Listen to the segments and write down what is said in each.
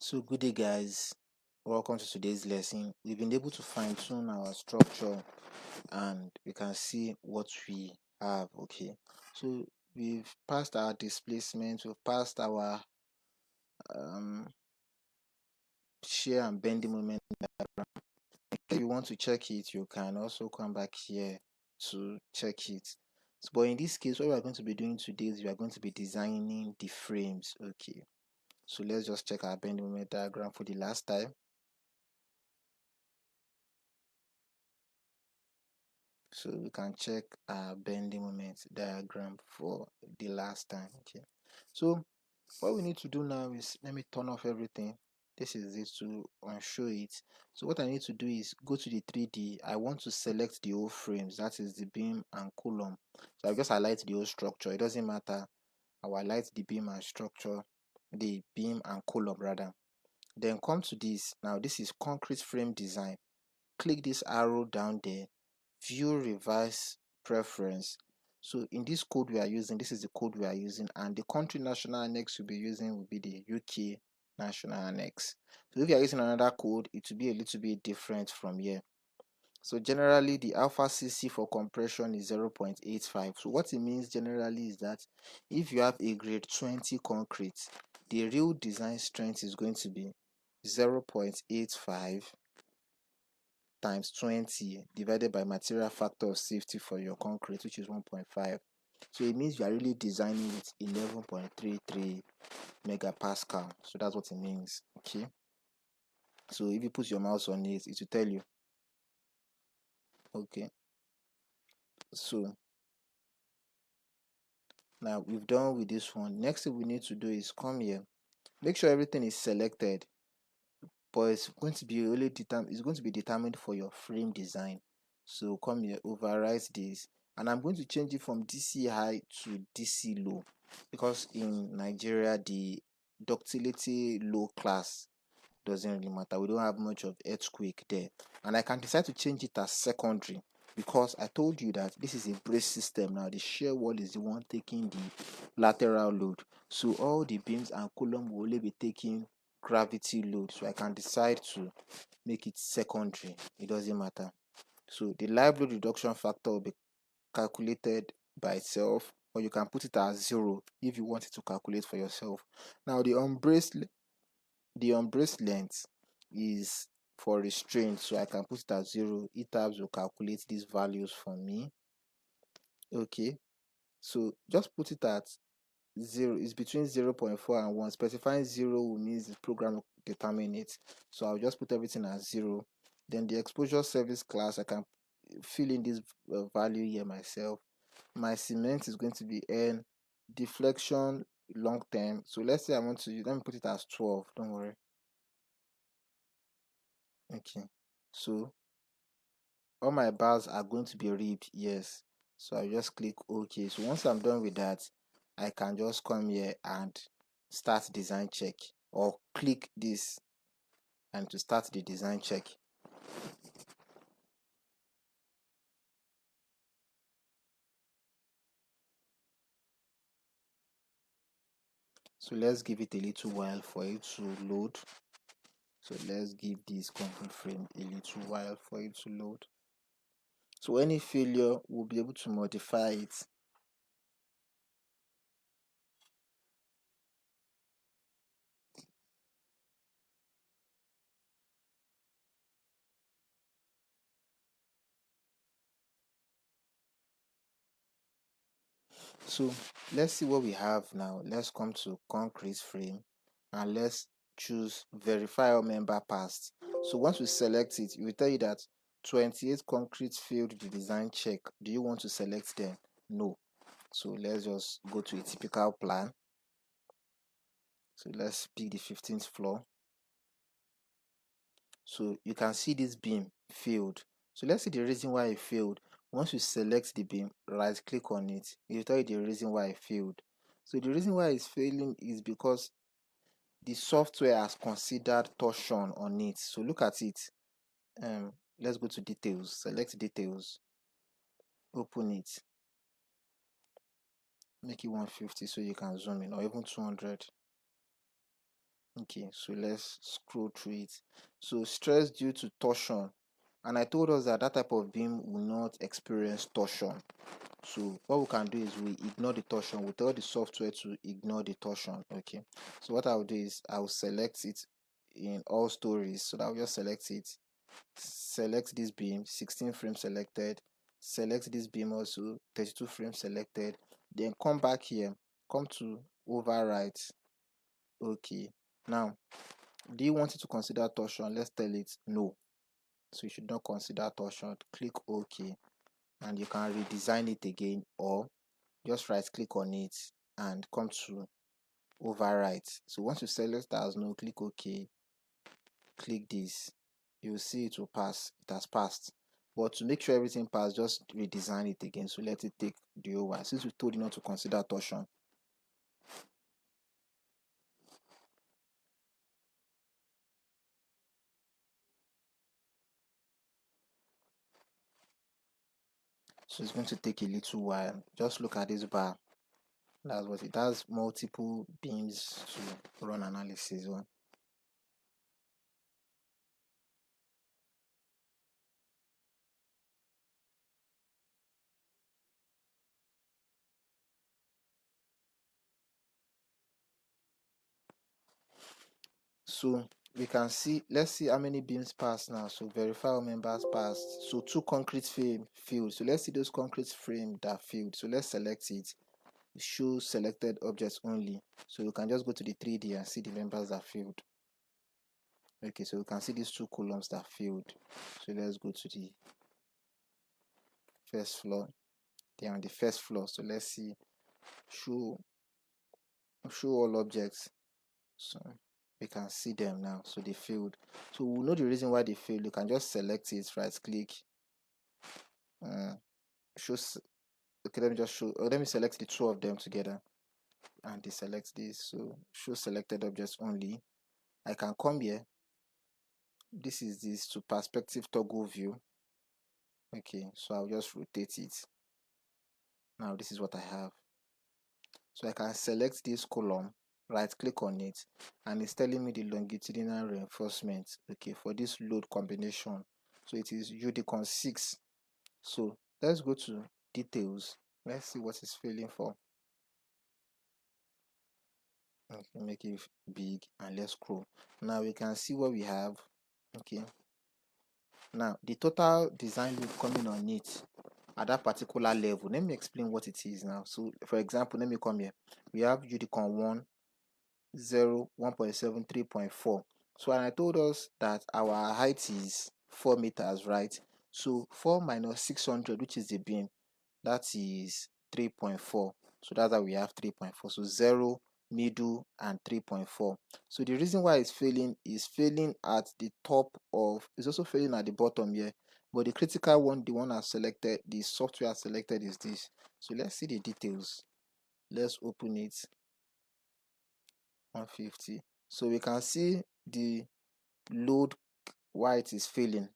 So good day guys, welcome to today's lesson. We've been able to fine tune our structure and we can see what we have. Okay, so we've passed our displacement, we've passed our um, shear and bending moment diagram. If you want to check it, you can also come back here to check it. So, but in this case, what we are going to be doing today is we are going to be designing the frames. Okay, so let's just check our bending moment diagram for the last time. So we can check our bending moment diagram for the last time. Okay, so what we need to do now is, let me turn off everything. This is it to unshow it. So what I need to do is go to the 3D. I want to select the whole frames, that is the beam and column. So I just highlight the whole structure. It doesn't matter. I will highlight the beam and structure, the beam and column rather. Then come to this. Now this is concrete frame design. Click this arrow down there, view revise preference. So in this code we are using, this is the code we are using, and the country national annex we'll be using will be the UK national annex. So if you are using another code, it will be a little bit different from here. So generally the alpha cc for compression is 0.85. So what it means generally is that if you have a grade 20 concrete, the real design strength is going to be 0.85 times 20 divided by material factor of safety for your concrete, which is 1.5. So it means you are really designing with 11.33 megapascal. So that's what it means. Okay, so if you put your mouse on it, it will tell you. Okay, so now we've done with this one. Next thing we need to do is come here, make sure everything is selected, but it's going to be determined for your frame design. So come here, overwrite this, and I'm going to change it from DC high to DC low, because in Nigeria the ductility low class doesn't really matter. We don't have much of earthquake there, and I can decide to change it as secondary, because I told you that this is a brace system. Now the shear wall is the one taking the lateral load, so all the beams and column will only be taking gravity load. So I can decide to make it secondary, it doesn't matter. So the live load reduction factor will be calculated by itself, or you can put it as 0 if you want it to calculate for yourself. Now the unbraced length is for restraint, so I can put it at 0. ETABS will calculate these values for me. Okay, so just put it at 0. Is between 0.4 and 1. Specifying 0 means the program will determine it, so I'll just put everything as 0. Then the exposure service class, I can fill in this value here myself. My cement is going to be N. Deflection long term, so let's say I want to, let me put it as 12, don't worry. Okay, so all my bars are going to be ribbed, yes. So I just click OK. So once I'm done with that, I can just come here and start design check, or click this and to start the design check. So let's give it a little while for it to load. So let's give this concrete frame a little while for it to load. So any failure, we'll be able to modify it. So let's see what we have now. Let's come to concrete frame and let's choose verify all member passed. So once we select it, it will tell you that 28 concrete failed the design check. Do you want to select them? No. So let's just go to a typical plan. So let's pick the 15th floor. So you can see this beam failed. So let's see the reason why it failed. Once you select the beam, right click on it, it will tell you the reason why it failed. So the reason why it's failing is because the software has considered torsion on it. So look at it. Let's go to details, select details, open it, make it 150 so you can zoom in, or even 200. Okay, so let's scroll through it. So stress due to torsion, and I told us that that type of beam will not experience torsion. So what we can do is we ignore the torsion. We tell the software to ignore the torsion. Okay, so what I'll do is I'll select it in all stories. So that I'll just select it, select this beam, 16 frames selected, select this beam also, 32 frames selected, then come back here, come to overwrite. Okay, now do you want it to consider torsion? Let's tell it no. So you should not consider torsion. Click OK, and you can redesign it again, or just right click on it and come to overwrite. So once you select that as no, click OK, click this, you'll see it will pass. It has passed. But to make sure everything passed, just redesign it again. So let it take the over. Since we told you not to consider torsion. So it's going to take a little while. Just look at this bar. That's what it does. Multiple beams to run analysis on. So we can see, let's see how many beams passed now. So verify all members passed. So 2 concrete frame filled. So let's see those concrete frame that filled. So let's select it. Show selected objects only. So we can just go to the 3D and see the members that filled. Okay, so we can see these 2 columns that filled. So let's go to the first floor. They're on the first floor. So let's see, show all objects. So we can see them now. So they failed. So we'll know the reason why they failed. You can just select it, right click, show. Okay, let me just show, let me select the 2 of them together and deselect this. So show selected objects only. I can come here. This is this to perspective toggle view. Okay, so I'll just rotate it. Now this is what I have. So I can select this column, right click on it, and it's telling me the longitudinal reinforcement, okay, for this load combination. So it is UDCON 6. So let's go to details. Let's see what it's failing for. Okay, make it big and let's scroll. Now we can see what we have. Okay, now the total design load coming on it at that particular level. Let me explain what it is now. So for example, let me come here. We have UDCON 1, 0, 1.7, 3.4. So and I told us that our height is 4 meters, right? So 4 minus 600, which is the beam, that is 3.4. So that's why we have 3.4. So 0, middle, and 3.4. So the reason why it's failing is failing at the top of, it's also failing at the bottom here. But the critical one, the one I selected, the software I selected is this. So let's see the details. Let's open it. 150. So we can see the load why it is failing,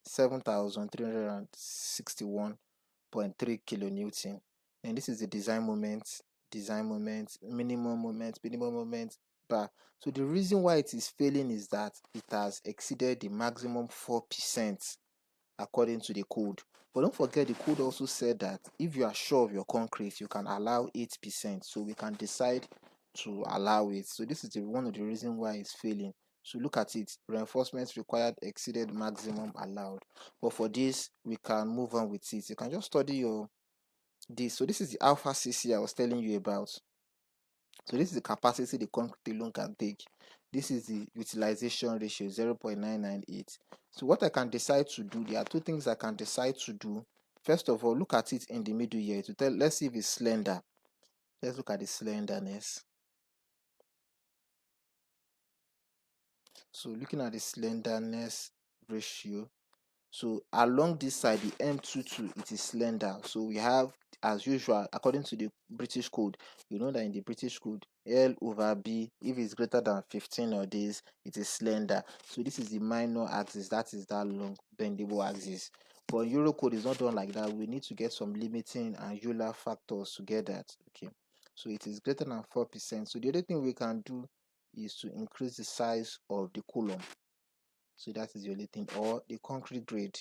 7,361.3 kilonewton. And this is the design moment, minimum moment bar. So the reason why it is failing is that it has exceeded the maximum 4% according to the code. But don't forget, the code also said that if you are sure of your concrete, you can allow 8%. So we can decide to allow it. So this is one of the reasons why it's failing. So look at it, reinforcements required exceeded maximum allowed. But for this, we can move on with it. You can just study your this. So this is the alpha CC I was telling you about. So this is the capacity the concrete alone can take. This is the utilization ratio, 0.998. So what I can decide to do, there are 2 things I can decide to do. First of all, look at it in the middle here to tell, let's see if it's slender. Let's look at the slenderness. So looking at the slenderness ratio, so along this side, the M22, it is slender. So we have, as usual, according to the British code, you know that in the British code, L over B, if it's greater than 15 or this, it is slender. So this is the minor axis, that is that long bendable axis. But Euro code is not done like that. We need to get some limiting and Euler factors to get that. Okay, so it is greater than 4%. So the other thing we can do is to increase the size of the column. So that is the only thing, or the concrete grade.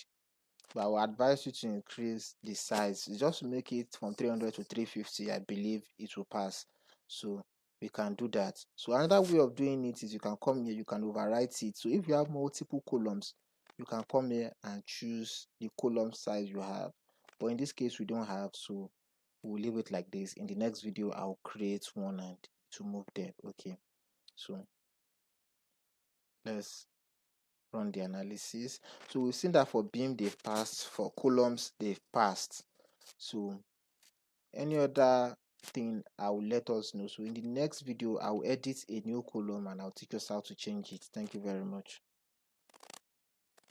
But I will advise you to increase the size just to make it from 300 to 350. I believe it will pass. So we can do that. So another way of doing it is you can come here, you can overwrite it. So if you have multiple columns, you can come here and choose the column size you have. But in this case, we don't have, so we'll leave it like this. In the next video, I'll create one and to move there. Okay, so let's run the analysis. So we've seen that for beam they've passed, for columns they've passed. So any other thing, I will let us know. So in the next video, I will edit a new column and I'll teach us how to change it. Thank you very much.